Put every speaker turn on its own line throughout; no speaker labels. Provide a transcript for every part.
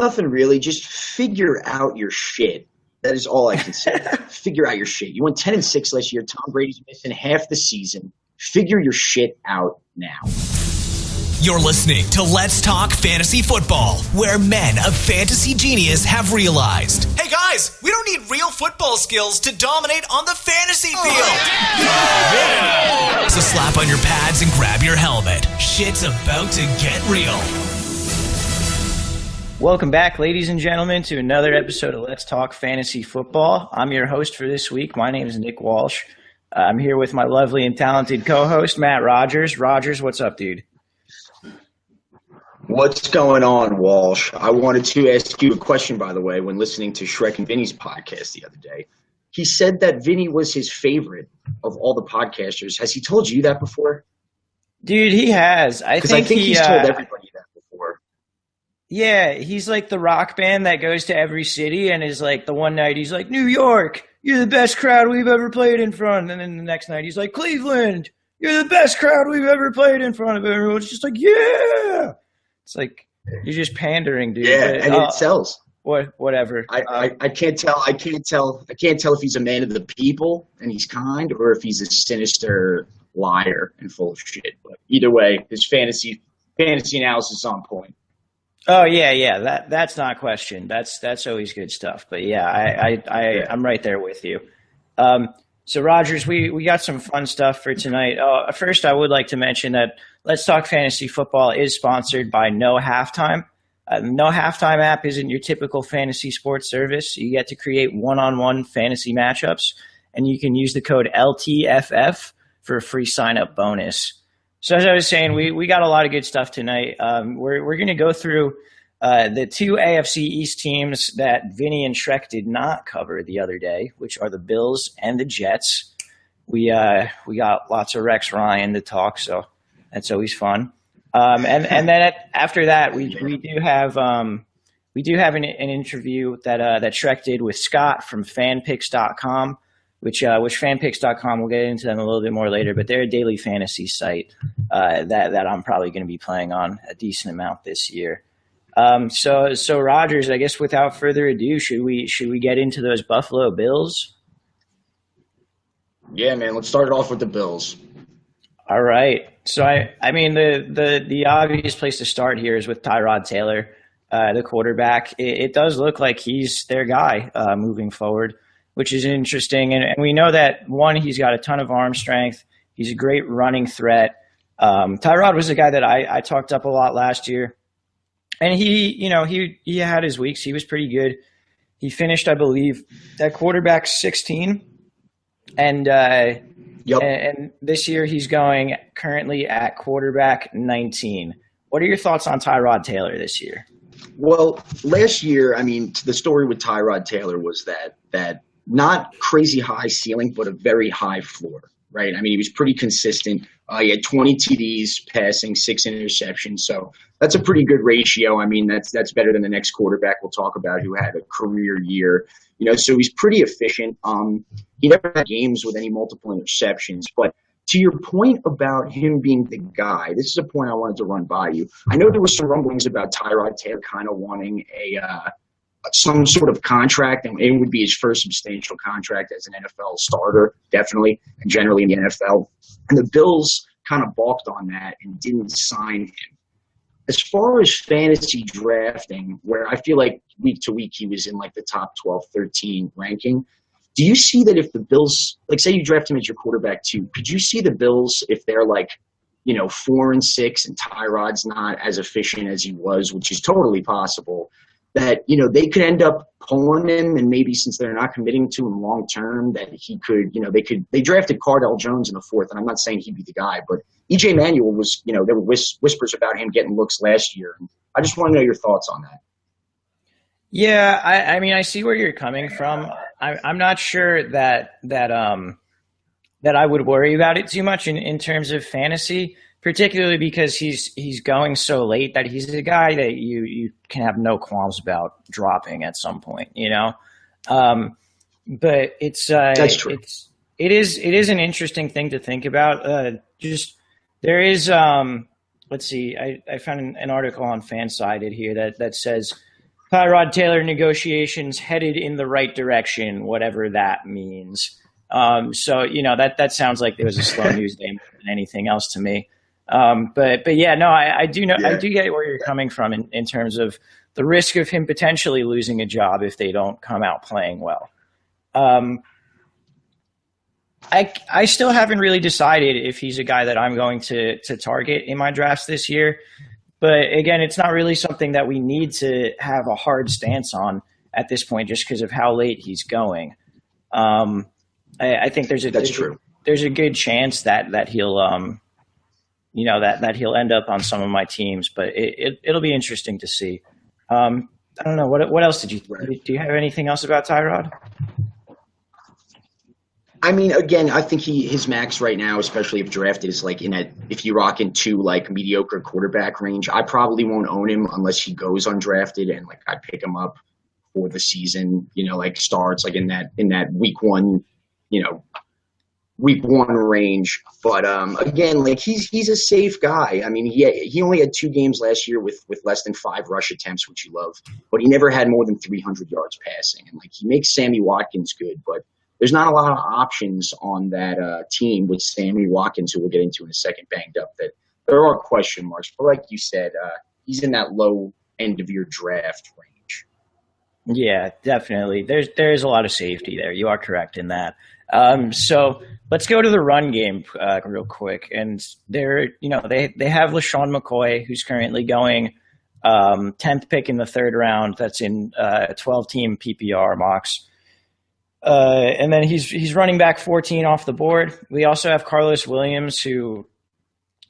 Nothing really. Just figure out your shit. That is all I can say. Figure out your shit. You went 10-6 last year. Tom Brady's missing half the season. Figure your shit out now.
You're listening to Let's Talk Fantasy Football, where men of fantasy genius have realized, hey guys, we don't need real football skills to dominate on the fantasy field. Yeah. So slap on your pads and grab your helmet. Shit's about to get real.
Welcome back, ladies and gentlemen, to another episode of Let's Talk Fantasy Football. I'm your host for this week. My name is Nick Walsh. I'm here with my lovely and talented co-host, Matt Rodgers. Rodgers, what's up, dude?
What's going on, Walsh? I wanted to ask you a question, by the way, when listening to Schreck and Vinny's podcast the other day. He said that Vinny was his favorite of all the podcasters. Has he told you that before?
Dude, he has. I think
he's told everybody that before.
Yeah, he's like the rock band that goes to every city and is like the one night he's like, New York, you're the best crowd we've ever played in front. And then the next night he's like, Cleveland, you're the best crowd we've ever played in front of. Everyone's just like, yeah. It's like you're just pandering, dude.
Yeah, and it sells.
Whatever.
I can't tell if he's a man of the people and he's kind, or if he's a sinister liar and full of shit. But either way, his fantasy analysis is on point.
Oh yeah. That's not questioned. That's always good stuff. But yeah, I'm right there with you. So Rodgers, we got some fun stuff for tonight. First, I would like to mention that Let's Talk Fantasy Football is sponsored by No Halftime. No Halftime app isn't your typical fantasy sports service. You get to create one-on-one fantasy matchups, and you can use the code LTFF for a free sign-up bonus. So as I was saying, we got a lot of good stuff tonight. We're going to go through the two AFC East teams that Vinny and Schreck did not cover the other day, which are the Bills and the Jets. We got lots of Rex Ryan to talk, so that's always fun. And then after that, we do have an interview that Schreck did with Scott from fanpicks.com, which fanpicks.com, we'll get into them a little bit more later, but they're a daily fantasy site that I'm probably going to be playing on a decent amount this year. So Rodgers, I guess without further ado, should we get into those Buffalo Bills?
Yeah, man, let's start it off with the Bills.
All right. So I mean the obvious place to start here is with Tyrod Taylor, the quarterback. It does look like he's their guy moving forward, which is interesting. And we know that one, he's got a ton of arm strength. He's a great running threat. Tyrod was a guy that I talked up a lot last year. And he had his weeks. He was pretty good. He finished, I believe, at quarterback 16. And and this year he's going currently at quarterback 19. What are your thoughts on Tyrod Taylor this year?
Well, last year, I mean, the story with Tyrod Taylor was that not crazy high ceiling, but a very high floor, right? I mean, he was pretty consistent. He had 20 TDs passing, 6 interceptions. So that's a pretty good ratio. I mean, that's better than the next quarterback we'll talk about who had a career year. So he's pretty efficient. He never had games with any multiple interceptions. But to your point about him being the guy, this is a point I wanted to run by you. I know there was some rumblings about Tyrod Taylor kind of wanting some sort of contract, and it would be his first substantial contract as an NFL starter, definitely, and generally in the NFL. And the Bills kind of balked on that and didn't sign him. As far as fantasy drafting, where I feel like week to week he was in like the top 12, 13 ranking, do you see that if the Bills, like say you draft him as your quarterback too, could you see the Bills if they're like, 4-6 and Tyrod's not as efficient as he was, which is totally possible, that, they could end up pulling him, and maybe since they're not committing to him long term, that he could, they drafted Cardell Jones in the 4th, and I'm not saying he'd be the guy, but EJ Manuel was, there were whispers about him getting looks last year. And I just want to know your thoughts on that.
Yeah, I mean, I see where you're coming from. I'm not sure that I would worry about it too much in terms of fantasy, particularly because he's going so late that he's a guy that you can have no qualms about dropping at some point, But it's
that's true.
It is an interesting thing to think about. There is let's see, I found an article on Fansided here that says Tyrod Taylor negotiations headed in the right direction, whatever that means. So, that sounds like there was a slow news day more than anything else to me. But yeah, no, I do know, I do get where you're coming from in terms of the risk of him potentially losing a job if they don't come out playing well. I still haven't really decided if he's a guy that I'm going to target in my drafts this year. But again, it's not really something that we need to have a hard stance on at this point, just because of how late he's going. I think there's a good chance that he'll that he'll end up on some of my teams, but it'll be interesting to see. I don't know what else do you have anything else about Tyrod?
I mean, again, I think his max right now, especially if drafted, is like if you rock into like mediocre quarterback range. I probably won't own him unless he goes undrafted and like I pick him up for the season, like starts like in that week one range. But again, like he's a safe guy. I mean, he only had 2 games last year with less than 5 rush attempts, which you love, but he never had more than 300 yards passing. And like he makes Sammy Watkins good, but there's not a lot of options on that team with Sammy Watkins, who we'll get into in a second, banged up. That there are question marks, but like you said, he's in that low end of your draft range.
Yeah, definitely. There's a lot of safety there. You are correct in that. So let's go to the run game real quick. And they have LaShawn McCoy, who's currently going 10th pick in the 3rd round. That's in a 12-team PPR mocks. And then he's running back 14 off the board. We also have Carlos Williams, who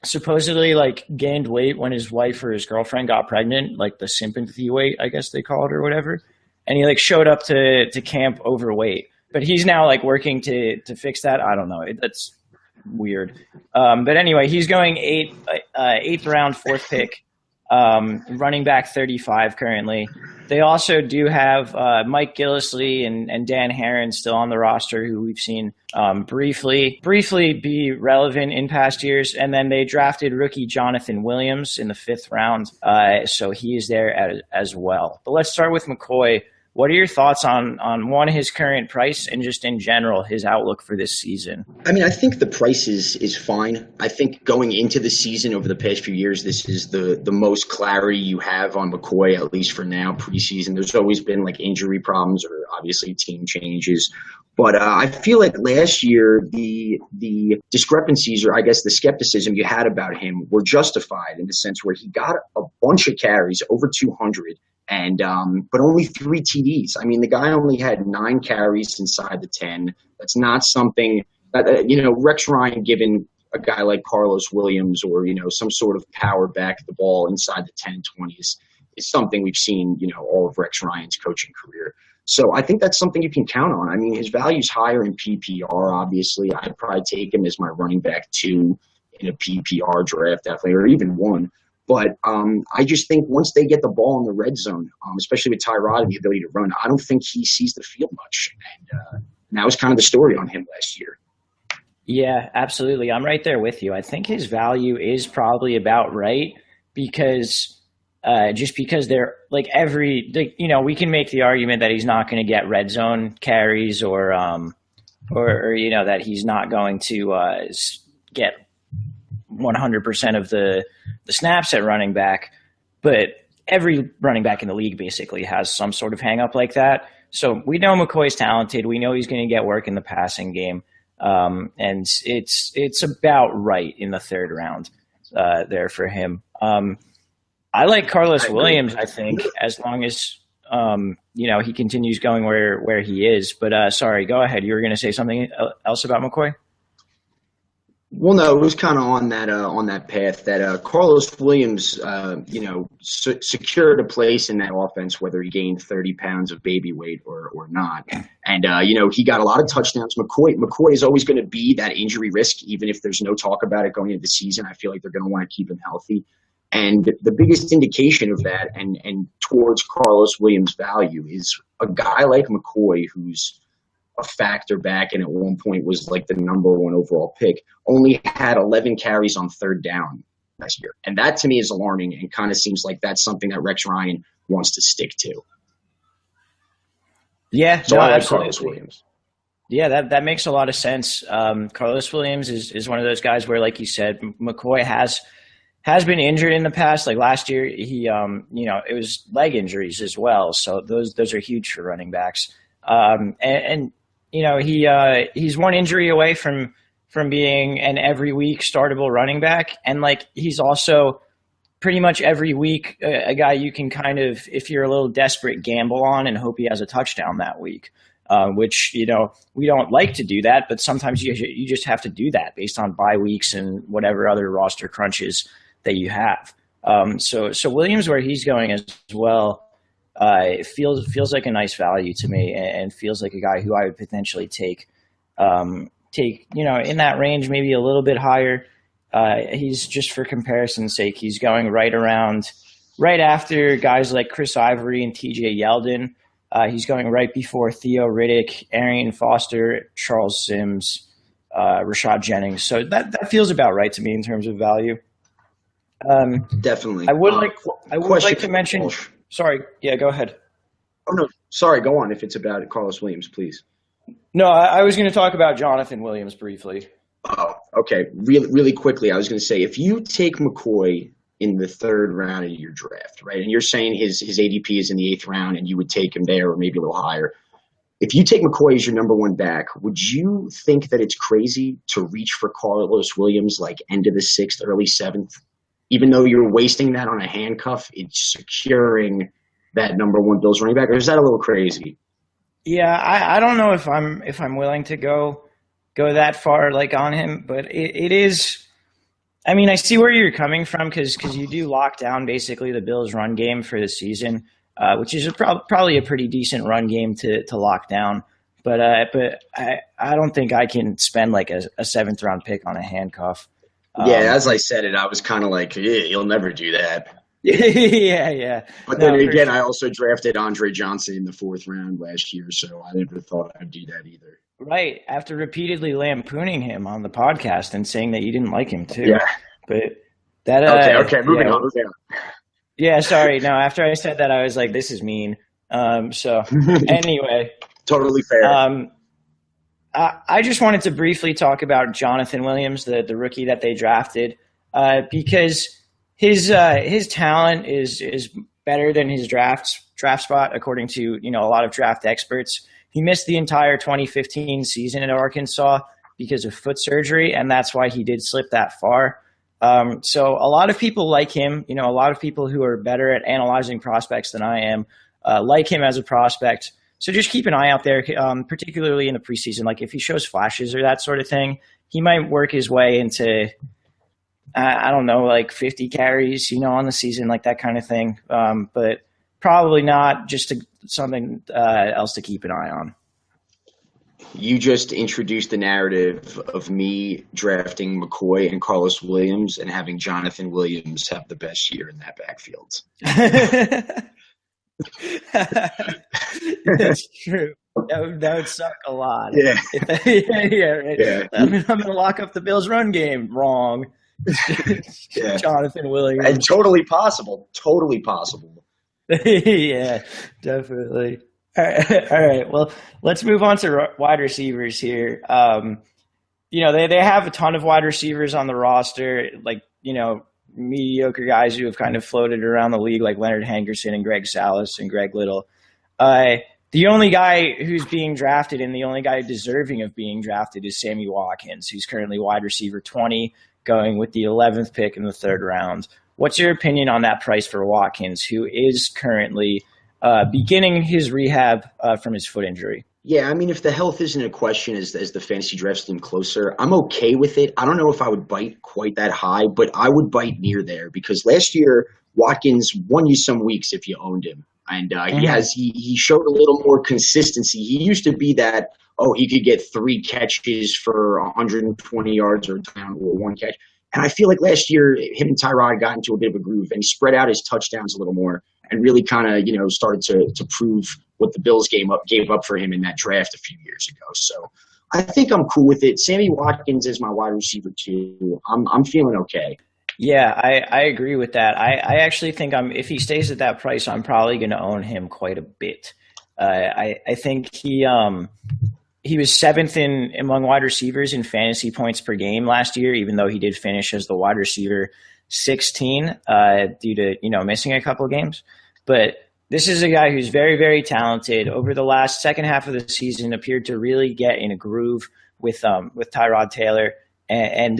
supposedly like gained weight when his wife or his girlfriend got pregnant, like the sympathy weight, I guess they call it or whatever. And he like showed up to camp overweight, but he's now like working to fix that. I don't know. That's weird. But anyway, he's going 8th round, 4th pick, running back 35 currently. They also do have Mike Gillislee and Dan Herron still on the roster, who we've seen briefly be relevant in past years. And then they drafted rookie Jonathan Williams in the 5th round, so he is there as well. But let's start with McCoy. What are your thoughts on one, his current price, and just in general his outlook for this season?
I mean, I think the price is fine. I think going into the season over the past few years, this is the most clarity you have on McCoy, at least for now, preseason. There's always been like injury problems or obviously team changes. But I feel like last year the discrepancies, or I guess the skepticism you had about him, were justified in the sense where he got a bunch of carries, over 200, and but only 3 TDs. I mean, the guy only had 9 carries inside the 10. That's not something that, Rex Ryan given a guy like Carlos Williams or, some sort of power back the ball inside the 10 and 20 is something we've seen, all of Rex Ryan's coaching career. So I think that's something you can count on. I mean, his value's higher in PPR, obviously. I'd probably take him as my running back 2 in a PPR draft, definitely, or even 1. But I just think once they get the ball in the red zone, especially with Tyrod and the ability to run, I don't think he sees the field much. And that was kind of the story on him last year.
Yeah, absolutely. I'm right there with you. I think his value is probably about right because they're like we can make the argument that he's not going to get red zone carries or that he's not going to get 100% of the snaps at running back, but every running back in the league basically has some sort of hang up like that. So we know McCoy's talented. We know he's going to get work in the passing game. And it's about right in the 3rd round there for him. I like Carlos Williams, I think, as long as he continues going where he is. But sorry, go ahead. You were going to say something else about McCoy?
Well, no, it was kind of on that path that Carlos Williams, secured a place in that offense, whether he gained 30 pounds of baby weight or not. And, he got a lot of touchdowns. McCoy is always going to be that injury risk, even if there's no talk about it going into the season. I feel like they're going to want to keep him healthy. And the biggest indication of that and towards Carlos Williams' value is a guy like McCoy, who's a factor back and at one point was like the number 1 overall pick, only had 11 carries on 3rd down last year. And that to me is alarming and kind of seems like that's something that Rex Ryan wants to stick to.
Yeah,
so I like Carlos Williams.
Yeah, that makes a lot of sense. Carlos Williams is one of those guys where, like you said, McCoy has been injured in the past. Like last year, he it was leg injuries as well. So those are huge for running backs. He's one injury away from being an every week startable running back, and like he's also pretty much every week a guy you can kind of, if you're a little desperate, gamble on and hope he has a touchdown that week. Which, we don't like to do that, but sometimes you just have to do that based on bye weeks and whatever other roster crunches that you have. So Williams, where he's going as well, it feels like a nice value to me, and feels like a guy who I would potentially take in that range, maybe a little bit higher. He's, just for comparison's sake, he's going right after guys like Chris Ivory and TJ Yeldon. He's going right before Theo Riddick, Arian Foster, Charles Sims, Rashad Jennings. So that feels about right to me in terms of value.
Definitely.
I would like to mention. Sorry. Yeah, go ahead.
Oh no, sorry. Go on. If it's about Carlos Williams, please.
No, I was going to talk about Jonathan Williams briefly.
Oh, okay. Really, really quickly, I was going to say, if you take McCoy in the third round of your draft, right? And you're saying his ADP is in the 8th round and you would take him there or maybe a little higher. If you take McCoy as your number one back, would you think that it's crazy to reach for Carlos Williams like end of the 6th, early 7th? Even though you're wasting that on a handcuff, it's securing that number one Bills running back, or is that a little crazy?
Yeah, I don't know if I'm willing to go that far like on him, but it is. I mean, I see where you're coming from because you do lock down basically the Bills' run game for the season, which is probably a pretty decent run game to lock down. But I don't think I can spend like a 7th round pick on a handcuff.
Yeah, as I said it, I was kind of like, you'll never do that.
yeah.
But then again, I also drafted Andre Johnson in the 4th round last year, so I never thought I'd do that either.
Right, after repeatedly lampooning him on the podcast and saying that you didn't like him too.
Yeah.
But that
okay, moving on.
Yeah, sorry. No, after I said that, I was like, this is mean. So anyway.
Totally fair.
I just wanted to briefly talk about Jonathan Williams, the rookie that they drafted, because his talent is better than his draft spot, according to a lot of draft experts. He missed the entire 2015 season at Arkansas because of foot surgery, and that's why he did slip that far. So a lot of people like him. A lot of people who are better at analyzing prospects than I am like him as a prospect. So just keep an eye out there, particularly in the preseason. Like if he shows flashes or that sort of thing, he might work his way into, I don't know, like 50 carries, on the season, like that kind of thing. But probably not, just something else to keep an eye on.
You just introduced the narrative of me drafting McCoy and Carlos Williams and having Jonathan Williams have the best year in that backfield.
That's true. That would suck a lot.
Yeah.
Right. Yeah. I'm going to lock up the Bills' run game. Wrong.
Yeah.
Jonathan Williams.
And totally possible. Totally possible.
Yeah, definitely. All right. Well, let's move on to wide receivers here. They have a ton of wide receivers on the roster, like, mediocre guys who have kind of floated around the league, like Leonard Hankerson and Greg Salas and Greg Little. The only guy who's being drafted and the only guy deserving of being drafted is Sammy Watkins, who's currently wide receiver 20, going with the 11th pick in the 3rd round. What's your opinion on that price for Watkins, who is currently beginning his rehab from his foot injury?
Yeah, I mean, if the health isn't a question as the fantasy drafts loom closer, I'm okay with it. I don't know if I would bite quite that high, but I would bite near there because last year Watkins won you some weeks if you owned him, and he showed a little more consistency. He used to be that he could get 3 catches for 120 yards or a touchdown or 1 catch, and I feel like last year him and Tyrod got into a bit of a groove and he spread out his touchdowns a little more and really kind of started to prove what the Bills gave up for him in that draft a few years ago. So I think I'm cool with it. Sammy Watkins is my wide receiver too. I'm feeling okay.
Yeah, I agree with that. I actually think if he stays at that price, I'm probably going to own him quite a bit. I think he was seventh among wide receivers in fantasy points per game last year, even though he did finish as the wide receiver 16 due to missing a couple of games. But this is a guy who's very, very talented. Over the last second half of the season, appeared to really get in a groove with Tyrod Taylor, and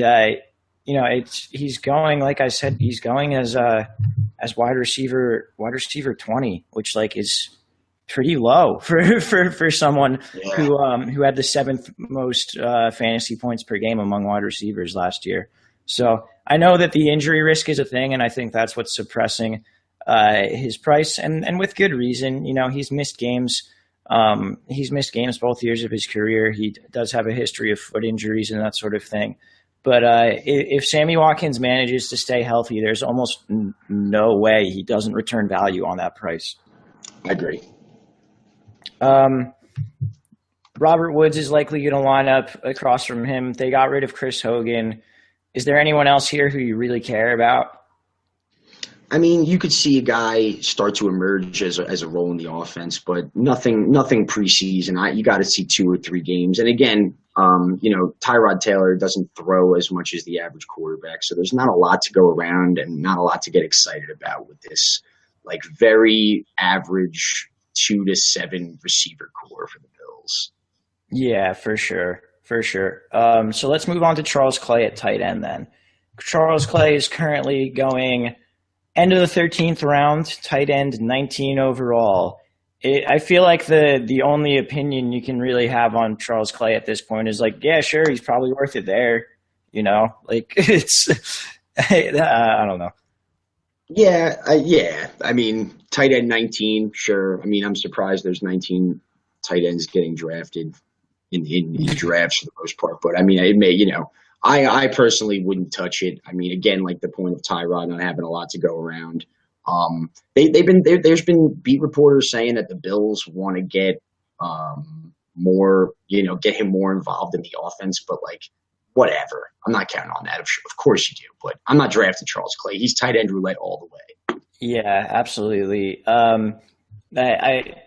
he's going, like I said, he's going as wide receiver 20, which is pretty low for someone who had the seventh most fantasy points per game among wide receivers last year. So I know that the injury risk is a thing, and I think that's what's suppressing his price, and with good reason. He's missed games. He's missed games both years of his career. He does have a history of foot injuries and that sort of thing. But if Sammy Watkins manages to stay healthy, there's almost no way he doesn't return value on that price.
I agree.
Robert Woods is likely going to line up across from him. They got rid of Chris Hogan. Is there anyone else here who you really care about?
I mean, you could see a guy start to emerge as a role in the offense, but nothing preseason. You got to see 2 or 3 games. And again, Tyrod Taylor doesn't throw as much as the average quarterback, so there's not a lot to go around and not a lot to get excited about with this very average 2 to 7 receiver core for the Bills.
Yeah, for sure. So let's move on to Charles Clay at tight end then. Charles Clay is currently going end of the 13th round, tight end 19 overall. I feel like the only opinion you can really have on Charles Clay at this point is yeah, sure, he's probably worth it there. It's I don't know.
Yeah. I mean, tight end 19, sure. I mean, I'm surprised there's 19 tight ends getting drafted in the drafts for the most part. But I mean, it may, I personally wouldn't touch it. I mean, again, the point of Tyrod not having a lot to go around. There's been beat reporters saying that the Bills want to get more, get him more involved in the offense, but whatever. I'm not counting on that. Of course you do, but I'm not drafting Charles Clay. He's tight end roulette all the way.
Yeah, absolutely.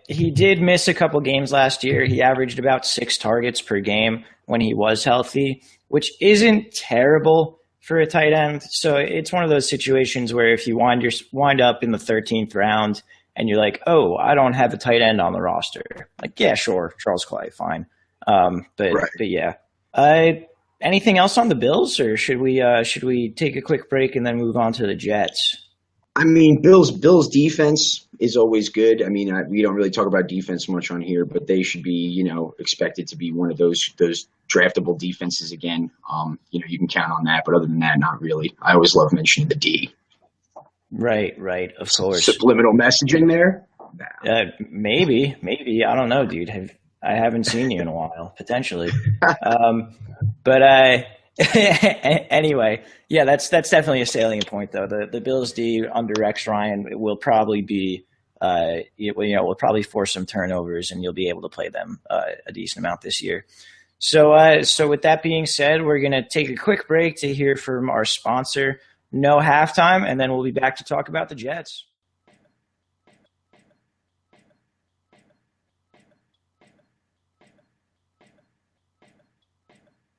He did miss a couple games last year. He averaged about 6 targets per game when he was healthy, which isn't terrible for a tight end. So it's one of those situations where if you wind up in the 13th round and you're like, oh, I don't have a tight end on the roster. Yeah, sure, Charles Clay, fine. But yeah. Anything else on the Bills, or should we take a quick break and then move on to the Jets?
I mean, Bills defense is always good. I mean, we don't really talk about defense much on here, but they should be, expected to be one of those draftable defenses again. You can count on that, but other than that, not really. I always love mentioning the D.
Right, of course.
Subliminal messaging there?
Nah. Maybe. I don't know, dude. I haven't seen you in a while, potentially. But anyway, yeah, that's definitely a salient point, though. The Bills D under Rex Ryan will probably be, will probably force some turnovers, and you'll be able to play them a decent amount this year. So with that being said, we're going to take a quick break to hear from our sponsor, No Halftime, and then we'll be back to talk about the Jets.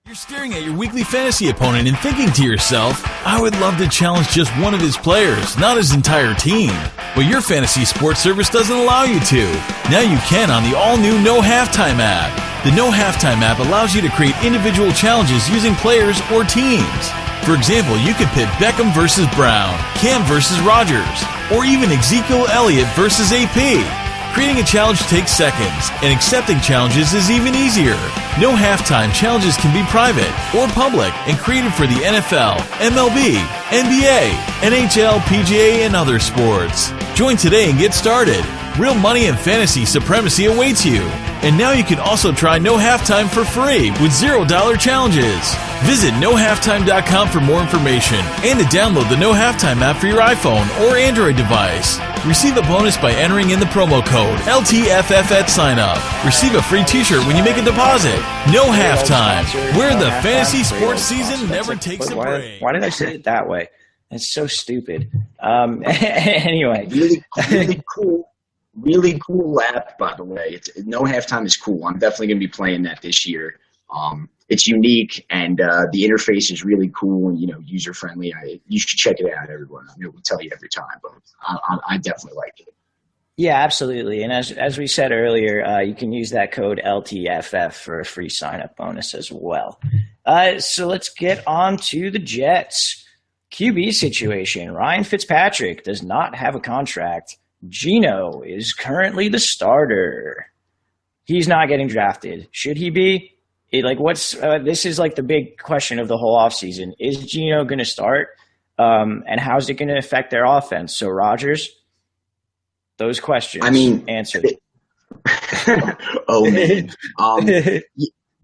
You're staring at your weekly fantasy opponent and thinking to yourself, I would love to challenge just one of his players, not his entire team. But your fantasy sports service doesn't allow you to. Now you can on the all-new No Halftime app. The No Halftime app allows you to create individual challenges using players or teams. For example, you could pit Beckham versus Brown, Cam versus Rodgers, or even Ezekiel Elliott versus AP. Creating a challenge takes seconds, and accepting challenges is even easier. No Halftime challenges can be private or public and created for the NFL, MLB, NBA, NHL, PGA, and other sports. Join today and get started. Real money and fantasy supremacy awaits you. And now you can also try No Halftime for free with $0 challenges. Visit nohalftime.com for more information and to download the No Halftime app for your iPhone or Android device. Receive a bonus by entering in the promo code LTFF at sign up. Receive a free t-shirt when you make a deposit. No Halftime, where the fantasy sports season never takes a break.
Why did I say it that way? It's so stupid. Anyway.
Really cool app, by the way. No Halftime is cool. I'm definitely going to be playing that this year. It's unique, and the interface is really cool and, user friendly. You should check it out, everyone. We tell you every time, but I definitely like it.
Yeah, absolutely. And as we said earlier, you can use that code LTFF for a free sign-up bonus as well. So let's get on to the Jets. QB situation. Ryan Fitzpatrick does not have a contract. Geno is currently the starter. He's not getting drafted. Should he be? This is like the big question of the whole offseason. Is Geno going to start? And how's it going to affect their offense? So, Rodgers, those questions. Answer them.
Oh, man.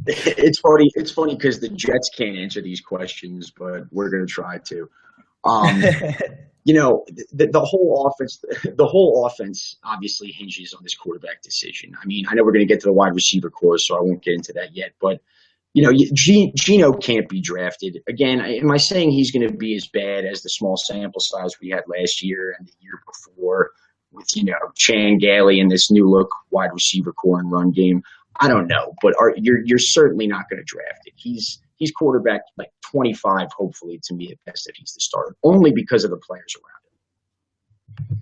It's funny. It's funny because the Jets can't answer these questions, but we're going to try to. The whole offense obviously hinges on this quarterback decision. I know we're going to get to the wide receiver core, so I won't get into that yet. But, Geno can't be drafted. Again, am I saying he's going to be as bad as the small sample size we had last year and the year before with, Chan Gailey and this new look wide receiver core and run game? I don't know, but you're certainly not going to draft it. He's quarterback like 25, hopefully, to me at best, if he's the starter, only because of the players around him.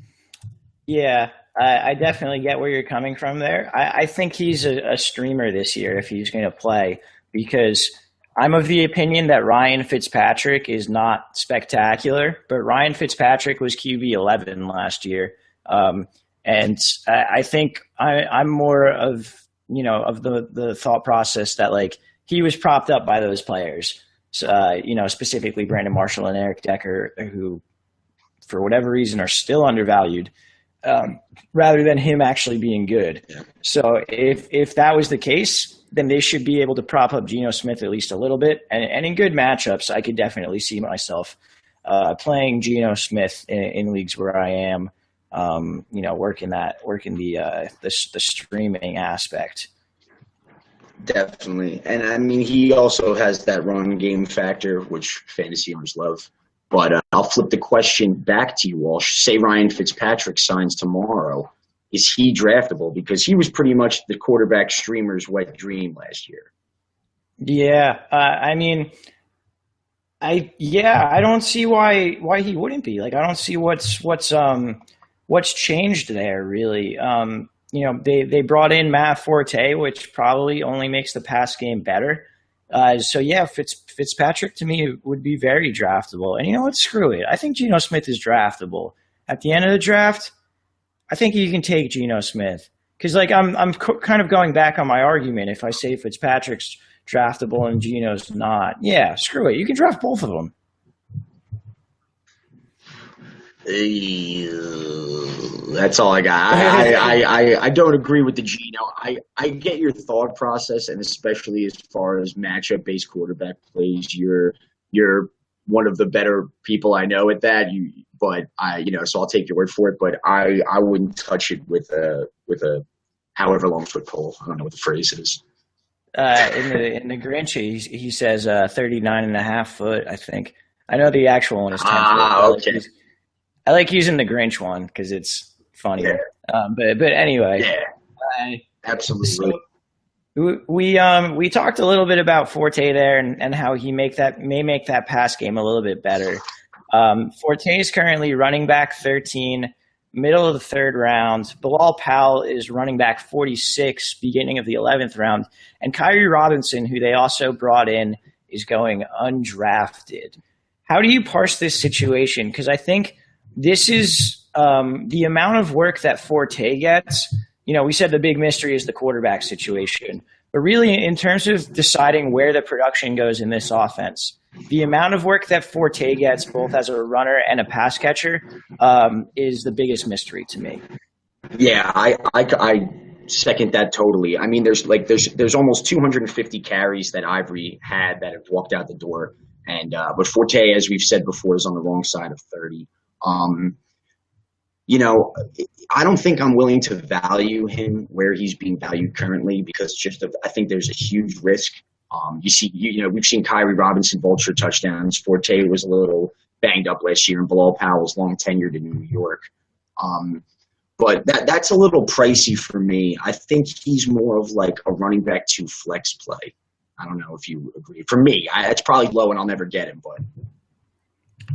Yeah, I definitely get where you're coming from there. I think he's a streamer this year if he's going to play, because I'm of the opinion that Ryan Fitzpatrick is not spectacular, but Ryan Fitzpatrick was QB 11 last year. And I think I'm more of the thought process that he was propped up by those players, specifically Brandon Marshall and Eric Decker, who for whatever reason are still undervalued, rather than him actually being good. Yeah. So if that was the case, then they should be able to prop up Geno Smith at least a little bit. And in good matchups, I could definitely see myself playing Geno Smith in leagues where I am, working the streaming aspect.
Definitely. And he also has that run game factor, which fantasy owners love. But I'll flip the question back to you, Walsh. Say Ryan Fitzpatrick signs tomorrow. Is he draftable? Because he was pretty much the quarterback streamer's wet dream last year.
Yeah. I don't see why he wouldn't be. I don't see what's changed there, really. They brought in Matt Forte, which probably only makes the pass game better. Fitzpatrick to me would be very draftable. And you know what? Screw it. I think Geno Smith is draftable. At the end of the draft, I think you can take Geno Smith. Because I'm kind of going back on my argument if I say Fitzpatrick's draftable and Geno's not. Yeah, screw it. You can draft both of them.
That's all I got. I don't agree with the Geno. I get your thought process, and especially as far as matchup-based quarterback plays, you're one of the better people I know at that. So I'll take your word for it. But I wouldn't touch it with a however long foot pole. I don't know what the phrase is.
In the Grinch, he says 39.5 foot. I think I know the actual one is 10 foot.
Okay.
I like using the Grinch one because it's funnier. Yeah. But anyway.
Yeah. Absolutely.
So we talked a little bit about Forte there and how he may make that pass game a little bit better. Forte is currently running back 13, middle of the third round. Bilal Powell is running back 46, beginning of the 11th round. And Kyrie Robinson, who they also brought in, is going undrafted. How do you parse this situation? Because I think this is the amount of work that Forte gets. We said the big mystery is the quarterback situation. But really, in terms of deciding where the production goes in this offense, the amount of work that Forte gets, both as a runner and a pass catcher, is the biggest mystery to me.
Yeah, I second that totally. There's almost 250 carries that Ivory had that have walked out the door, and but Forte, as we've said before, is on the wrong side of 30. I don't think I'm willing to value him where he's being valued currently because I think there's a huge risk. We've seen Kyrie Robinson vulture touchdowns. Forte was a little banged up last year, and Bilal Powell's long tenured in New York. But that's a little pricey for me. I think he's more of like a running back to flex play. I don't know if you agree. For me, it's probably low, and I'll never get him. But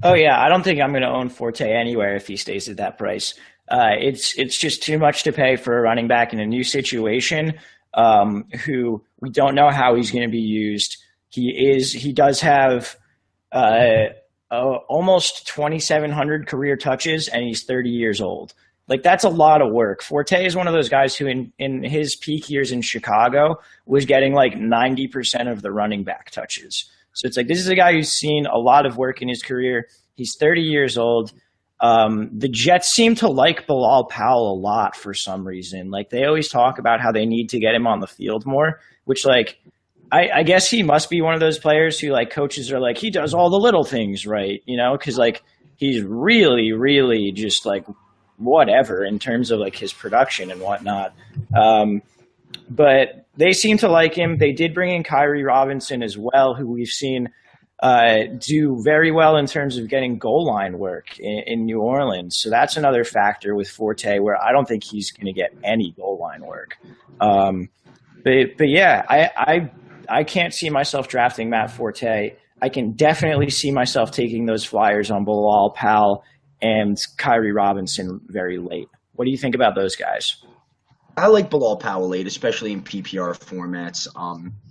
oh yeah, I don't think I'm going to own Forte anywhere if he stays at that price. It's just too much to pay for a running back in a new situation. Who we don't know how he's going to be used. He does have almost 2,700 career touches, and he's 30 years old. Like, that's a lot of work. Forte is one of those guys who in his peak years in Chicago was getting like 90% of the running back touches. So it's like, this is a guy who's seen a lot of work in his career. He's 30 years old. The Jets seem to like Bilal Powell a lot for some reason. Like, they always talk about how they need to get him on the field more, which, like, I guess he must be one of those players who, like, coaches are like, he does all the little things right, you know, because, like, he's really, really just, like, whatever in terms of, like, his production and whatnot. But they seem to like him. They did bring in Kyrie Robinson as well, who we've seen do very well in terms of getting goal line work in New Orleans. So that's another factor with Forte where I don't think he's going to get any goal line work. But yeah, I can't see myself drafting Matt Forte. I can definitely see myself taking those flyers on Bilal Powell and Kyrie Robinson very late. What do you think about those guys?
I like Bilal Powell late, especially in PPR formats.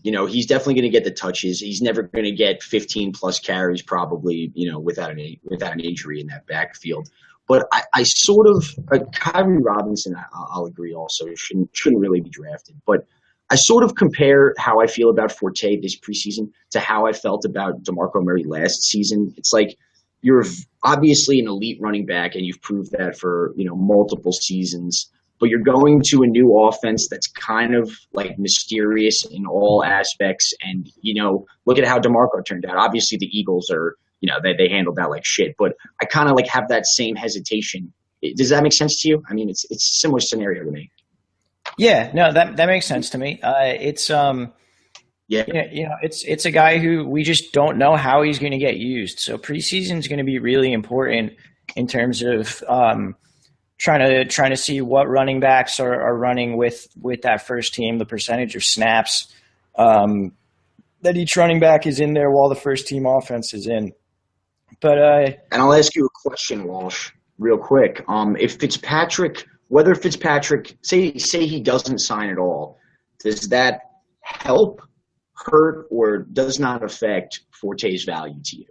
You know, he's definitely going to get the touches. He's never going to get 15 plus carries, probably, you know, without an injury in that backfield. But I sort of Kyrie Robinson, I'll agree also shouldn't really be drafted. But I sort of compare how I feel about Forte this preseason to how I felt about DeMarco Murray last season. It's like, you're obviously an elite running back, and you've proved that for, you know, multiple seasons. But you're going to a new offense that's kind of like mysterious in all aspects. And, you know, look at how DeMarco turned out. Obviously the Eagles are, you know, they handled that like shit. But I kind of like have that same hesitation. Does that make sense to you? I mean, it's a similar scenario to me.
Yeah, no, that makes sense to me. It's a guy who we just don't know how he's going to get used. So preseason is going to be really important in terms of trying to see what running backs are running with that first team, the percentage of snaps that each running back is in there while the first team offense is in. But
and I'll ask you a question, Walsh, real quick. Whether Fitzpatrick, say he doesn't sign at all, does that help, hurt, or does not affect Forte's value to you?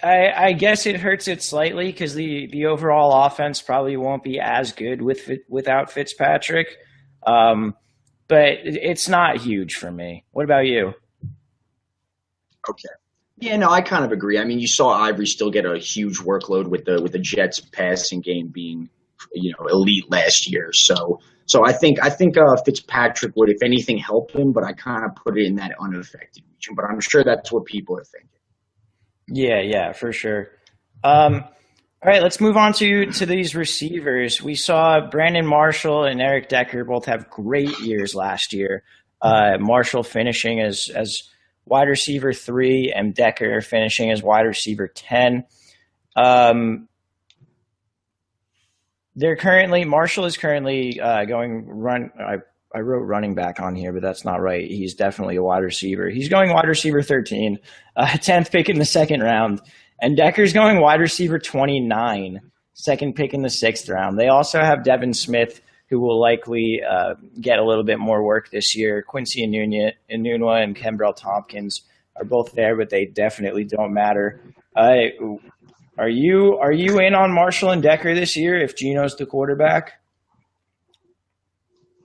I guess it hurts it slightly because the overall offense probably won't be as good without Fitzpatrick. But it's not huge for me. What about you?
Okay. Yeah, no, I kind of agree. I mean, you saw Ivory still get a huge workload with the Jets passing game being, you know, elite last year. So I think Fitzpatrick would, if anything, help him, but I kind of put it in that unaffected region. But I'm sure that's what people are thinking.
Yeah, for sure. All right, let's move on to these receivers. We saw Brandon Marshall and Eric Decker both have great years last year. Marshall finishing as wide receiver 3 and Decker finishing as wide receiver 10. Marshall is currently going run. I wrote running back on here, but that's not right. He's definitely a wide receiver. He's going wide receiver 13, 10th pick in the second round. And Decker's going wide receiver 29, second pick in the 6th round. They also have Devin Smith, who will likely get a little bit more work this year. Quincy Enunwa and Kembrell Tompkins are both there, but they definitely don't matter. Are you in on Marshall and Decker this year if Geno's the quarterback?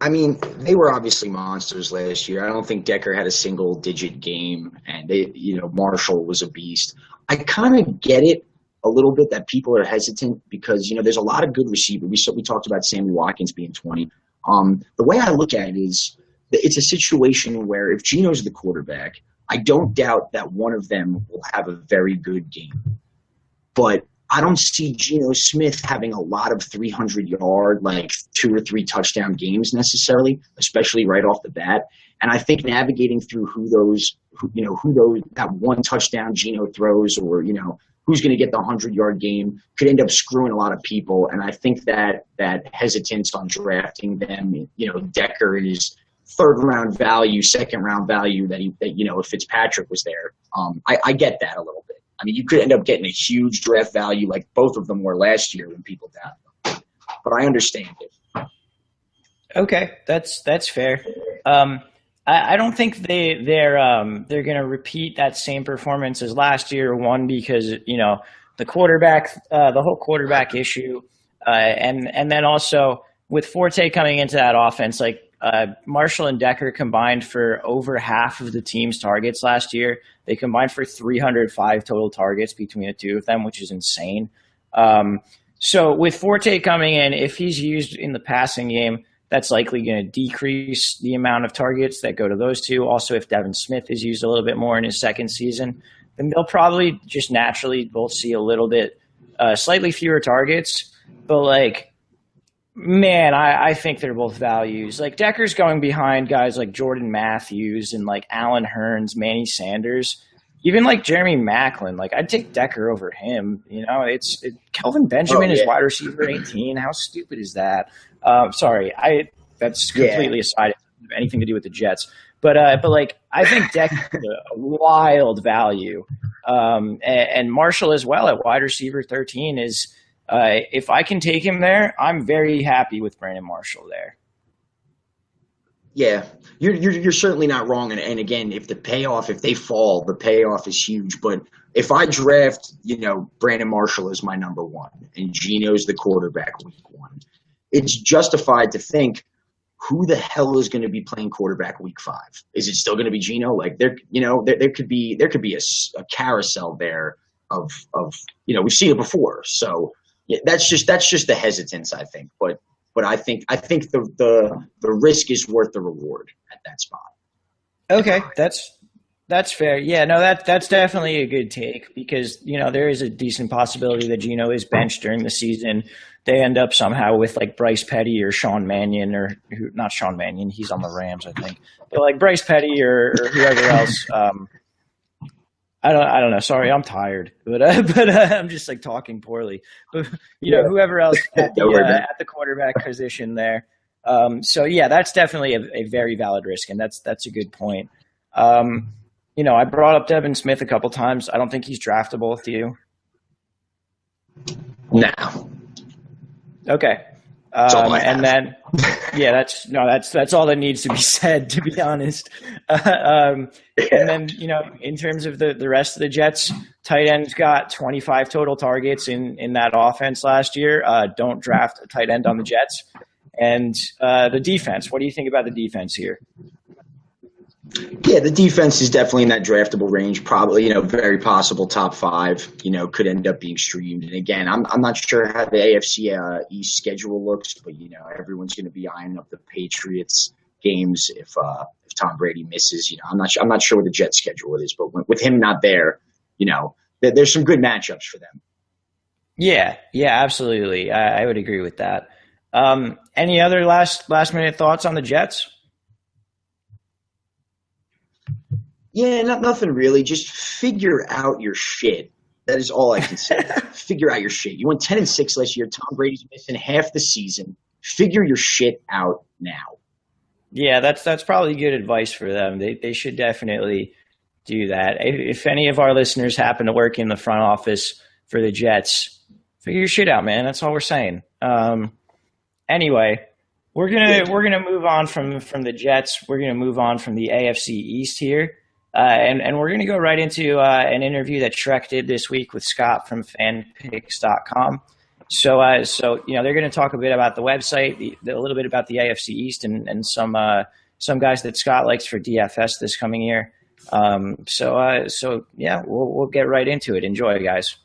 I mean, they were obviously monsters last year. I don't think Decker had a single-digit game, and Marshall was a beast. I kind of get it a little bit that people are hesitant because, you know, there's a lot of good receivers. We talked about Sammy Watkins being 20. The way I look at it is it's a situation where if Geno's the quarterback, I don't doubt that one of them will have a very good game. But I don't see Geno Smith having a lot of 300-yard, like 2 or 3 touchdown games necessarily, especially right off the bat. And I think navigating through who those that one touchdown Geno throws, or who's going to get the 100-yard game, could end up screwing a lot of people. And I think that hesitance on drafting them, Decker is third-round value, second-round value that if Fitzpatrick was there, I get that a little bit. I mean, you could end up getting a huge draft value like both of them were last year when people doubted them. But I understand it.
Okay, that's fair. I don't think they're going to repeat that same performance as last year. One, because the quarterback, the whole quarterback issue, and then also with Forte coming into that offense, like Marshall and Decker combined for over half of the team's targets last year. They combined for 305 total targets between the two of them, which is insane. So with Forte coming in, if he's used in the passing game, that's likely going to decrease the amount of targets that go to those two. Also, if Devin Smith is used a little bit more in his second season, then they'll probably just naturally both see a little bit, slightly fewer targets. But man, I think they're both values. Like Decker's going behind guys like Jordan Matthews and like Alan Hearns, Manny Sanders, even like Jeremy Maclin. Like I'd take Decker over him. Kelvin Benjamin is wide receiver 18. How stupid is that? Sorry, that's completely aside. It doesn't have anything to do with the Jets. But I think Decker's a wild value, and Marshall as well at wide receiver 13 is. If I can take him there, I'm very happy with Brandon Marshall there.
Yeah, you're certainly not wrong. And again, if they fall, the payoff is huge. But if I draft, Brandon Marshall as my number one and Geno's the quarterback week one, it's justified to think, who the hell is going to be playing quarterback week 5? Is it still going to be Geno? Like there could be a carousel there of we've seen it before. So. Yeah, that's just the hesitance, I think. But I think the risk is worth the reward at that spot.
Okay, that's fair. Yeah, no, that's definitely a good take because there is a decent possibility that Geno is benched during the season. They end up somehow with like Bryce Petty or Sean Mannion not Sean Mannion, he's on the Rams, I think. But like Bryce Petty or whoever else. I don't know. Sorry, I'm tired, but I'm just like talking poorly. But whoever else at the quarterback position there. So yeah, that's definitely a very valid risk, and that's a good point. I brought up Devin Smith a couple times. I don't think he's draftable with you.
No.
Okay. And then, yeah, that's all that needs to be said, to be honest. And then, in terms of the rest of the Jets, tight ends got 25 total targets in that offense last year. Don't draft a tight end on the Jets. And the defense, what do you think about the defense here?
Yeah, the defense is definitely in that draftable range. Probably, very possible top 5. Could end up being streamed. And again, I'm not sure how the AFC East schedule looks, but everyone's going to be eyeing up the Patriots games if Tom Brady misses. I'm not sure what the Jets schedule is, but with him not there, there's some good matchups for them.
Yeah, absolutely. I would agree with that. Any other last minute thoughts on the Jets?
Yeah, nothing really. Just figure out your shit. That is all I can say. Figure out your shit. You went 10-6 last year. Tom Brady's missing half the season. Figure your shit out now.
Yeah, that's probably good advice for them. They should definitely do that. If any of our listeners happen to work in the front office for the Jets, figure your shit out, man. That's all we're saying. Anyway, we're gonna move on from the Jets. We're gonna move on from the AFC East here. And we're going to go right into an interview that Schreck did this week with Scott from fanpicks.com. So they're going to talk a bit about the website, a little bit about the AFC East, and some guys that Scott likes for DFS this coming year. So yeah, we'll get right into it. Enjoy, guys.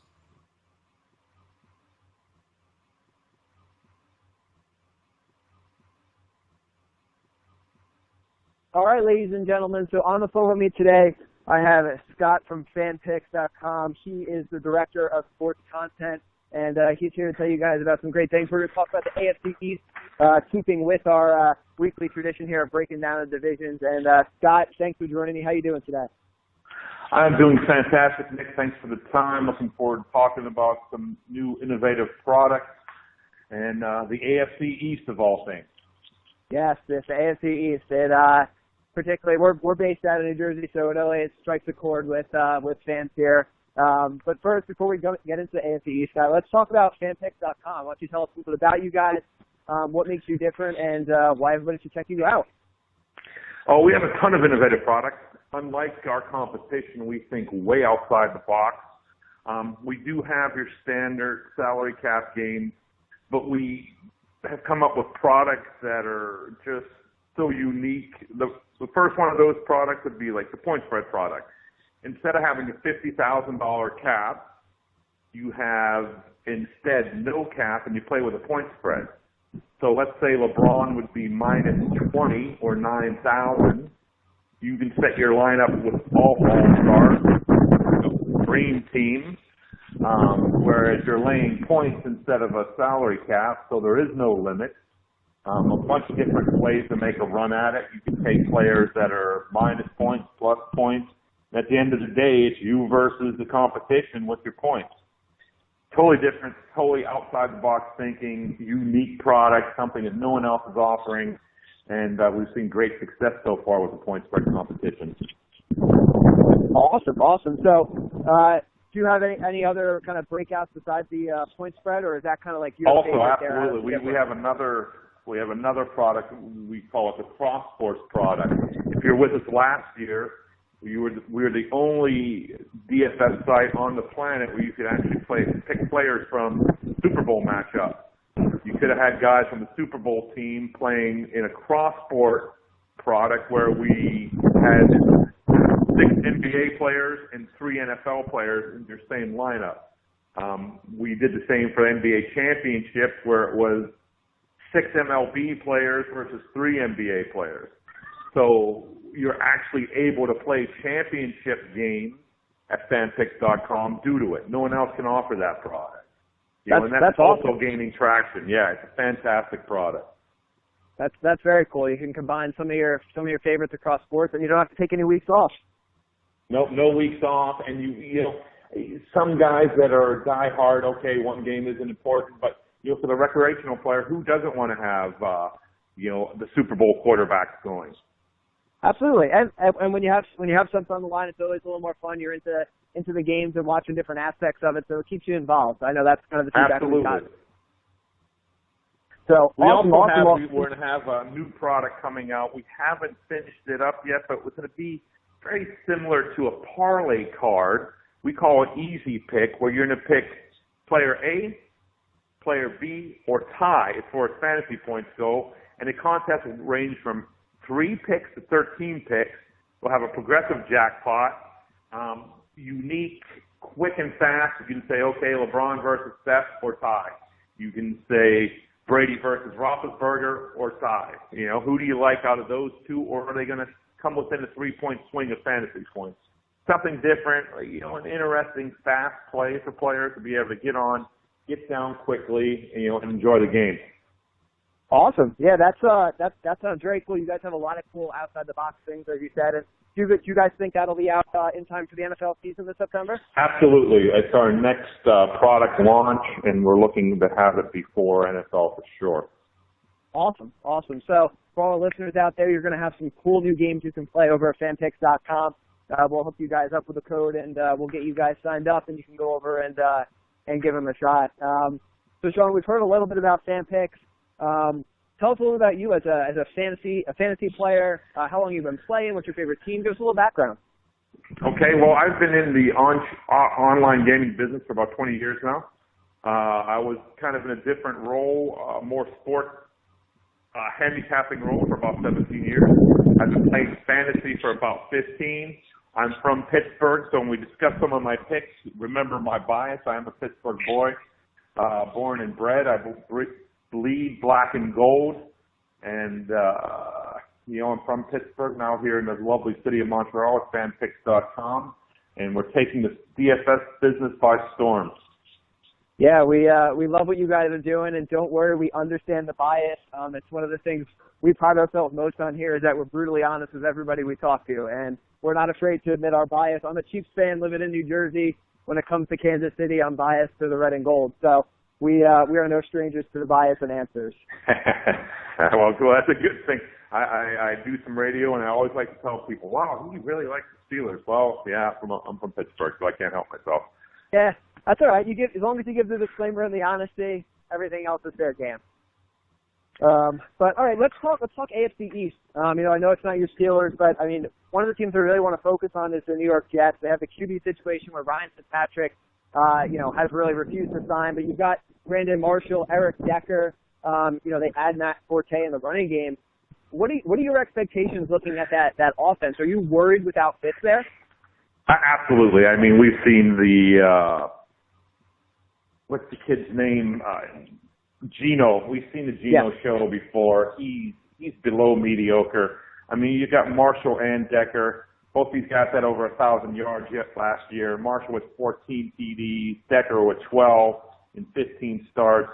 All right, ladies and gentlemen, so on the phone with me today, I have Scott from fanpicks.com. He is the director of sports content, and he's here to tell you guys about some great things. We're going to talk about the AFC East, keeping with our weekly tradition here of breaking down the divisions. And Scott, thanks for joining me. How you doing today?
I'm doing fantastic, Nick. Thanks for the time. Looking forward to talking about some new innovative products and the AFC East of all things.
Yes, this AFC East. It, particularly, we're based out of New Jersey, so it always strikes a chord with fans here. But first, before we get into the AFC East, let's talk about fanpicks.com. Why don't you tell us a little bit about you guys, what makes you different, and why everybody should check you out?
Oh, we have a ton of innovative products. Unlike our competition, we think way outside the box. We do have your standard salary cap games, but we have come up with products that are just so unique. The first one of those products would be like the point spread product. Instead of having a $50,000 cap, you have instead no cap and you play with a point spread. So let's say LeBron would be minus 20 or 9,000. You can set your lineup with all all-stars, dream team, whereas you're laying points instead of a salary cap, so there is no limit. A bunch of different ways to make a run at it. You can take players that are minus points, plus points. At the end of the day, it's you versus the competition with your points. Totally different, totally outside the box thinking, unique product, something that no one else is offering. And we've seen great success so far with the point spread competition.
Awesome. So, do you have any other kind of breakouts besides the point spread, or is that kind of like your
also,
favorite?
Absolutely. We have another product. We call it the Cross Sports product. If you're with us last year, we were the only DFS site on the planet where you could actually pick players from Super Bowl matchups. You could have had guys from the Super Bowl team playing in a cross-sport product where we had 6 NBA players and 3 NFL players in your same lineup. We did the same for NBA championship where it was 6 MLB players versus 3 NBA players. So you're actually able to play championship games at fanpicks.com due to it. No one else can offer that product. And that's also awesome. Gaining traction. Yeah, it's a fantastic product.
That's very cool. You can combine some of your favorites across sports, and you don't have to take any weeks off.
No weeks off, and you know some guys that are diehard. Okay, one game isn't important, but for the recreational player, who doesn't want to have the Super Bowl quarterbacks going?
Absolutely, and when you have something on the line, it's always a little more fun. You're into the games and watching different aspects of it, so it keeps you involved. I know that's kind of the feedback we got. So
we're going to have a new product coming out. We haven't finished it up yet, but it's going to be very similar to a parlay card. We call it Easy Pick, where you're going to pick player A, player B, or tie as far as fantasy points go, and the contest will range from 3 picks to 13 picks. We'll have a progressive jackpot, unique, quick and fast. You can say, okay, LeBron versus Steph or tie. You can say Brady versus Roethlisberger or tie. Who do you like out of those two, or are they going to come within a 3-point swing of fantasy points? Something different, an interesting fast play for players to be able to get down quickly, and enjoy the game.
Awesome. Yeah, that sounds very cool. You guys have a lot of cool outside the box things, as you said. And do you guys think that'll be out in time for the NFL season this September?
Absolutely. It's our next product launch, and we're looking to have it before NFL for sure.
Awesome. So for all the listeners out there, you're going to have some cool new games you can play over at fanpicks.com. We'll hook you guys up with a code, and we'll get you guys signed up, and you can go over and give them a shot. So Sean, we've heard a little bit about FanPicks. Tell us a little about you as a fantasy player. How long you've been playing? What's your favorite team? Give us a little background.
Okay, well, I've been in the online gaming business for about 20 years now. I was kind of in a different role, more sports handicapping role for about 17 years. I've been playing fantasy for about 15. I'm from Pittsburgh, so when we discuss some of my picks, remember my bias. I am a Pittsburgh boy, born and bred. I bleed black and gold, and I'm from Pittsburgh, now here in the lovely city of Montreal at fanpicks.com, and we're taking the DFS business by storm.
Yeah, we love what you guys are doing, and don't worry, we understand the bias. It's one of the things we pride ourselves most on here is that we're brutally honest with everybody we talk to, and we're not afraid to admit our bias. I'm a Chiefs fan living in New Jersey. When it comes to Kansas City, I'm biased to the red and gold. So we are no strangers to the bias and answers.
Well, that's a good thing. I do some radio, and I always like to tell people, wow, you really like the Steelers. Well, yeah, I'm from Pittsburgh, so I can't help myself.
Yeah, that's all right. As long as you give the disclaimer and the honesty, everything else is fair game. But all right, let's talk AFC East. I know it's not your Steelers, but I mean, one of the teams I really want to focus on is the New York Jets. They have the QB situation where Ryan Fitzpatrick, has really refused to sign, but you've got Brandon Marshall, Eric Decker. They add Matt Forte in the running game. What are your expectations looking at that offense? Are you worried without Fitz there?
Absolutely. I mean, we've seen what's the kid's name? Geno. We've seen the Geno show before. He's below mediocre. I mean, you got Marshall and Decker. Both these guys had over 1,000 yards last year. Marshall with 14 TDs, Decker with 12 in 15 starts.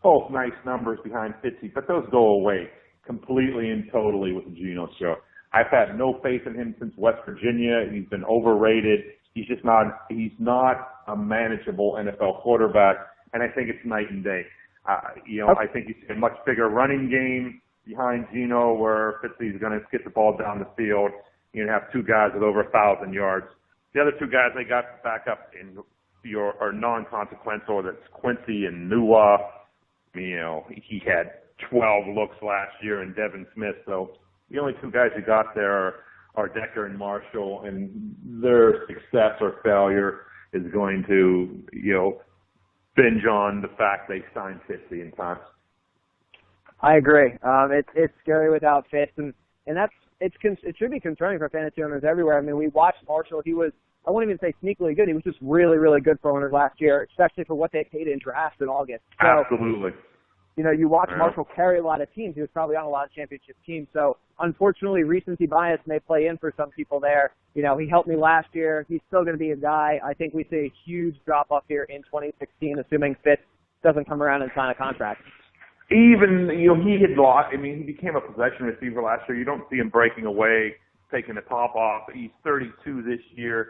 Both nice numbers behind Fitzy, but those go away completely and totally with the Geno show. I've had no faith in him since West Virginia. He's been overrated. He's not a manageable NFL quarterback, and I think it's night and day. I think you see a much bigger running game behind Geno where Fitzy's going to get the ball down the field. You're going to have two guys with over 1,000 yards. The other two guys they got back up are non-consequential. That's Quincy and Nua. He had 12 looks last year, and Devin Smith. So the only two guys you got there are Decker and Marshall, and their success or failure is going to, binge on the fact they signed Fitzy in time.
I agree. It's scary without Fitz, and it should be concerning for fantasy owners everywhere. I mean, we watched Marshall. He was, I won't even say sneakily good. He was just really, really good for owners last year, especially for what they paid in drafts in August. So,
absolutely.
You watch Marshall carry a lot of teams. He was probably on a lot of championship teams. So, unfortunately, recency bias may play in for some people there. He helped me last year. He's still going to be a guy. I think we see a huge drop-off here in 2016, assuming Fitz doesn't come around and sign a contract.
Even, he had lost. I mean, he became a possession receiver last year. You don't see him breaking away, taking the top off. He's 32 this year.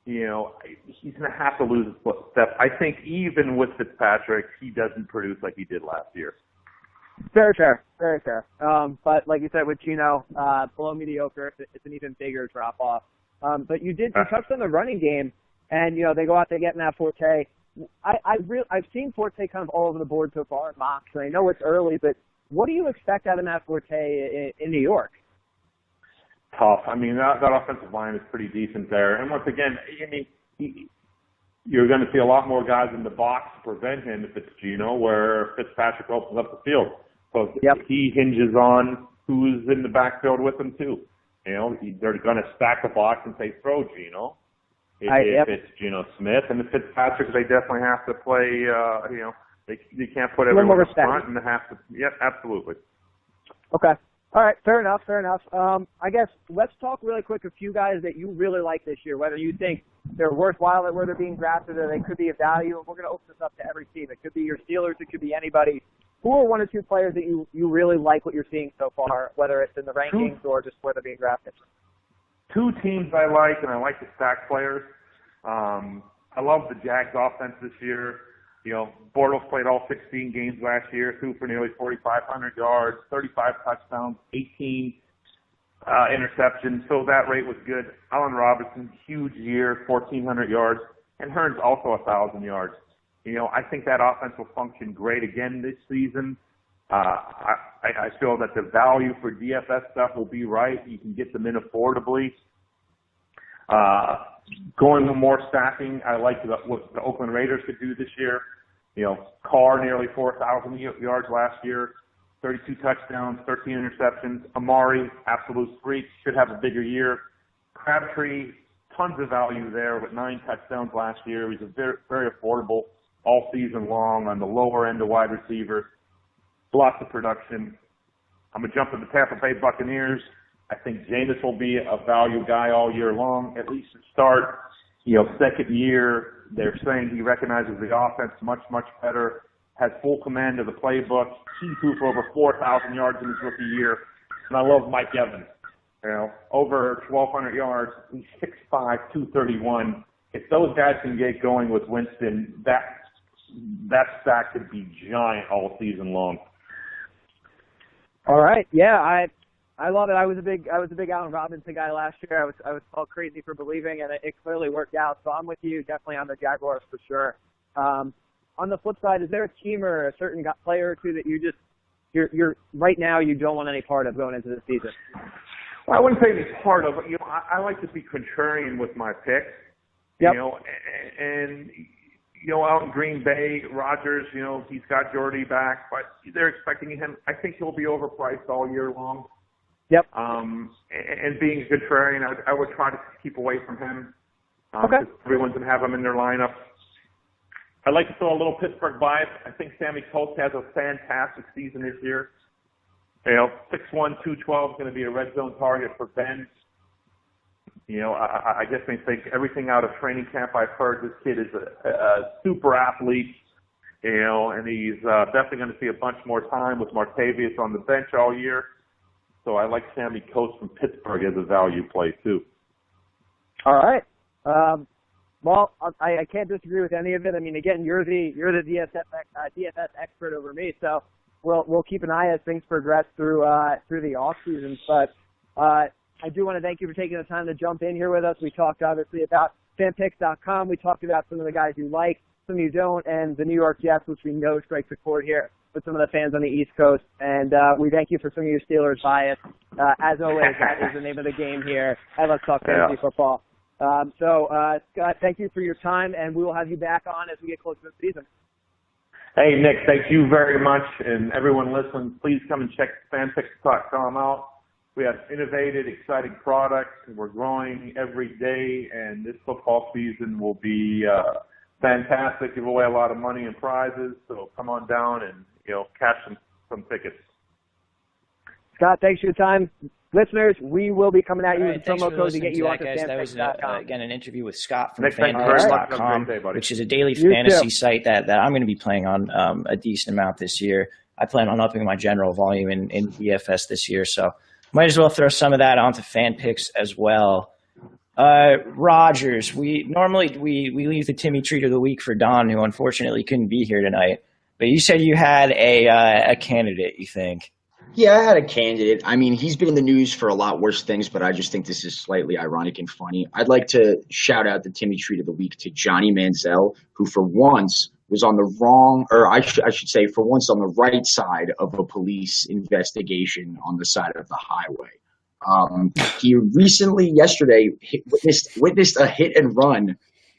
He's going to have to lose his step. I think even with Fitzpatrick, he doesn't produce like he did last year.
Very fair. But like you said, with Geno, below mediocre, it's an even bigger drop-off. But you touched on the running game, and, they go out, they get Matt Forte. I've seen Forte kind of all over the board so far in mocks, and I know it's early, but what do you expect out of Matt Forte in New York?
Tough. I mean, that offensive line is pretty decent there. And once again, you're going to see a lot more guys in the box to prevent him if it's Geno, where Fitzpatrick opens up the field. So he hinges on who's in the backfield with him, too. They're going to stack the box and say, throw Geno. If it's Geno Smith. And if Fitzpatrick, they definitely have to play, they can't put everyone up front and they have to. Yes, absolutely.
Okay. All right, fair enough. I guess let's talk really quick a few guys that you really like this year, whether you think they're worthwhile at where they're being drafted or they could be of value. And we're going to open this up to every team. It could be your Steelers. It could be anybody. Who are one or two players that you really like what you're seeing so far, whether it's in the rankings or just where they're being drafted?
Two teams I like, and I like the stack players. I love the Jags offense this year. Bortles played all 16 games last year, threw for nearly 4,500 yards, 35 touchdowns, 18 interceptions, so that rate was good. Allen Robinson, huge year, 1,400 yards, and Hearns also 1,000 yards. I think that offense will function great again this season. I feel that the value for DFS stuff will be right. You can get them in affordably. Going with more stacking, I like what the Oakland Raiders could do this year. Carr nearly 4,000 yards last year, 32 touchdowns, 13 interceptions. Amari, absolute freak, should have a bigger year. Crabtree, tons of value there with 9 touchdowns last year. He's a very, very affordable all season long on the lower end of wide receivers. Lots of production. I'm going to jump to the Tampa Bay Buccaneers. I think Jameis will be a value guy all year long, at least to start. second year. They're saying he recognizes the offense much, much better, has full command of the playbook. He threw for over 4,000 yards in his rookie year. And I love Mike Evans. Over 1,200 yards. He's 6'5", 231. If those guys can get going with Winston, that stack could be giant all season long.
All right. Yeah, I love it. I was a big Allen Robinson guy last year. I was called crazy for believing, and it clearly worked out. So I'm with you, definitely on the Jaguars for sure. On the flip side, is there a team or a certain player or two that you're right now you don't want any part of going into the season?
Well, I wouldn't say any part of it. I like to be contrarian with my picks.
Yep.
And out in Green Bay, Rodgers, he's got Jordy back, but they're expecting him. I think he'll be overpriced all year long.
Yep.
And being a contrarian, I would try to keep away from him.
Okay.
Everyone's going to have him in their lineup. I'd like to throw a little Pittsburgh bias. I think Sammy Coates has a fantastic season this year. 6'1", 212 is going to be a red zone target for Ben. I guess they think everything out of training camp. I've heard this kid is a super athlete, and he's definitely going to see a bunch more time with Martavius on the bench all year. So I like Sammy Coates from Pittsburgh as a value play too.
All right. Well, I can't disagree with any of it. I mean, again, you're the DFS expert over me, so we'll keep an eye as things progress through the off season. But I do want to thank you for taking the time to jump in here with us. We talked obviously about fanpicks.com. We talked about some of the guys you like, some you don't, and the New York Jets, which we know strikes a chord here with some of the fans on the East Coast. And we thank you for some of your Steelers bias. As always, that is the name of the game here at Let's Talk Fantasy Football. Scott, thank you for your time, and we will have you back on as we get closer to the season.
Hey, Nick, thank you very much. And everyone listening, please come and check fanpicks.com out. We have innovative, exciting products. We're growing every day, and this football season will be fantastic. Give away a lot of money and prizes, so come on down and catch some tickets.
Scott, thanks for your time. Listeners, we will be coming at you with a promo code to get you onto
fanpicks.com. That was, again, an interview with Scott from
fanpicks.com,
which is a daily fantasy site that I'm going to be playing on a decent amount this year. I plan on upping my general volume in DFS this year, so might as well throw some of that onto FanPicks as well. Rodgers, we leave the Timmy treat of the week for Don, who unfortunately couldn't be here tonight. But you said you had a candidate, you think?
Yeah, I had a candidate. I mean, he's been in the news for a lot worse things, but I just think this is slightly ironic and funny. I'd like to shout out the Timmy treat of the week to Johnny Manziel, who for once was on the wrong, or I should say for once on the right side of a police investigation on the side of the highway. He recently, yesterday, witnessed a hit and run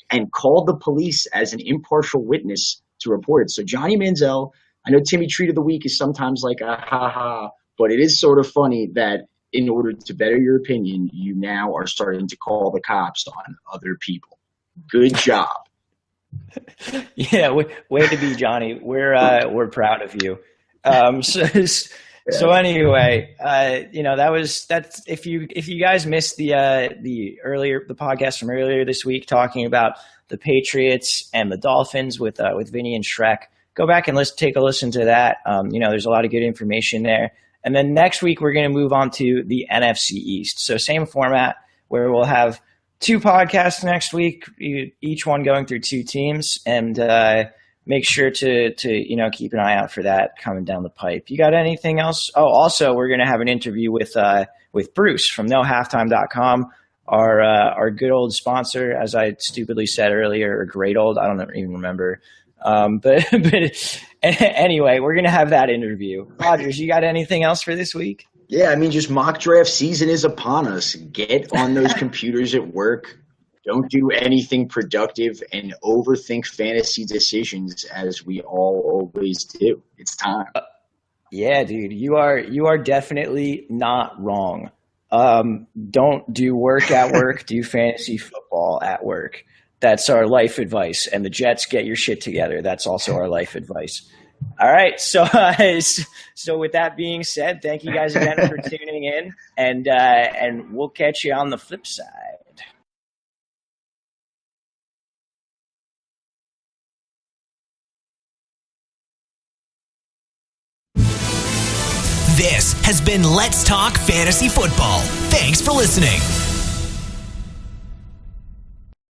and called the police as an impartial witness to report it. So Johnny Manziel, I know Timmy treat of the week is sometimes like a ha-ha, but it is sort of funny that in order to better your opinion, you now are starting to call the cops on other people. Good job.
Yeah, way to be, Johnny. We're proud of you. So anyway, that's if you guys missed the podcast from earlier this week talking about the Patriots and the Dolphins with Vinny and Schreck, go back and take a listen to that. There's a lot of good information there. And then next week we're going to move on to the NFC East. So same format where we'll have 2 podcasts next week, each one going through 2 teams, and make sure to keep an eye out for that coming down the pipe. You got anything else? Oh, also we're going to have an interview with Bruce from NoHalftime.com, our good old sponsor, as I stupidly said earlier, or great old, I don't even remember. But anyway, we're going to have that interview. Rodgers, you got anything else for this week?
Yeah, I mean, just mock draft season is upon us. Get on those computers at work. Don't do anything productive and overthink fantasy decisions as we all always do. It's time.
Yeah, dude, you are definitely not wrong. Don't do work at work. Do fantasy football at work. That's our life advice. And the Jets, get your shit together. That's also our life advice. All right. So with that being said, thank you guys again for tuning in, and we'll catch you on the flip side.
This has been Let's Talk Fantasy Football. Thanks for listening.